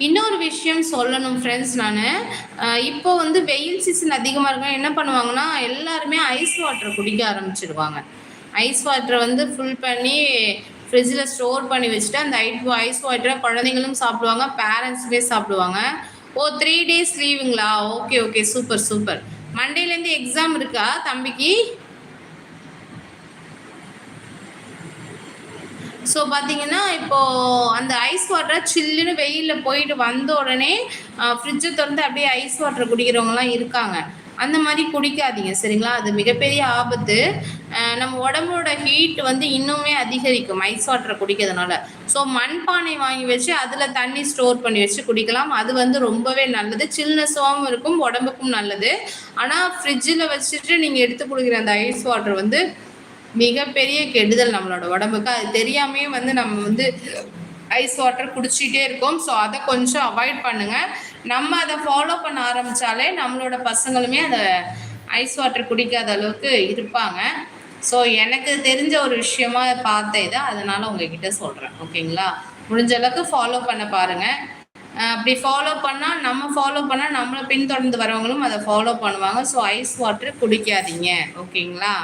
இன்னொரு விஷயம் சொல்லணும் ஃப்ரெண்ட்ஸ் நான். இப்போ வந்து வெயில் சீசன் அதிகமாக இருக்கும். என்ன பண்ணுவாங்கன்னா, எல்லாருமே ஐஸ் வாட்டர் குடிக்க ஆரம்பிச்சுடுவாங்க. ஐஸ் வாட்டரை வந்து ஃபுல் பண்ணி ஃப்ரிட்ஜில் ஸ்டோர் பண்ணி வச்சுட்டு, அந்த ஐஸ் வாட்டரை குழந்தைங்களும் சாப்பிடுவாங்க, பேரண்ட்ஸுமே சாப்பிடுவாங்க. ஓ 3 டேஸ் லீவுங்களா? Okay okay, super super. மண்டேலேருந்து எக்ஸாம் இருக்கா தம்பிக்கு? ஸோ பார்த்தீங்கன்னா, இப்போது அந்த ஐஸ் வாட்டரை சில்லுன்னு வெயிலில் போயிட்டு வந்த உடனே ஃப்ரிட்ஜை திறந்து அப்படியே ஐஸ் வாட்டர் குடிக்கிறவங்கலாம் இருக்காங்க. அந்த மாதிரி குடிக்காதீங்க சரிங்களா? அது மிகப்பெரிய ஆபத்து. நம்ம உடம்போட ஹீட் வந்து இன்னுமே அதிகரிக்கும் ஐஸ் வாட்டரை குடிக்கிறதுனால. ஸோ மண்பானை வாங்கி வச்சு அதில் தண்ணி ஸ்டோர் பண்ணி வச்சு குடிக்கலாம். அது வந்து ரொம்பவே நல்லது. சில்னஸாகவும் இருக்கும், உடம்புக்கும் நல்லது. ஆனால் ஃப்ரிட்ஜில் வச்சுட்டு நீங்கள் எடுத்து குடிக்கிற அந்த ஐஸ் வாட்டர் வந்து மிகப்பெரிய கெடுதல் நம்மளோட உடம்புக்கு. அது தெரியாமே வந்து நம்ம வந்து ஐஸ் வாட்டர் குடிச்சிட்டே இருக்கோம். ஸோ அதை கொஞ்சம் அவாய்ட் பண்ணுங்க. நம்ம அதை ஃபாலோ பண்ண ஆரம்பிச்சாலே நம்மளோட பசங்களுமே அதை ஐஸ் வாட்டர் குடிக்காத அளவுக்கு இருப்பாங்க. ஸோ எனக்கு தெரிஞ்ச ஒரு விஷயமா பார்த்தேன் இதை, அதனால உங்ககிட்ட சொல்கிறேன். ஓகேங்களா? முடிஞ்ச அளவுக்கு ஃபாலோ பண்ண பாருங்கள். அப்படி ஃபாலோ பண்ணால் நம்மளை பின்தொடர்ந்து வரவங்களும் அதை ஃபாலோ பண்ணுவாங்க. ஸோ ஐஸ் வாட்டர் குடிக்காதீங்க. ஓகேங்களா?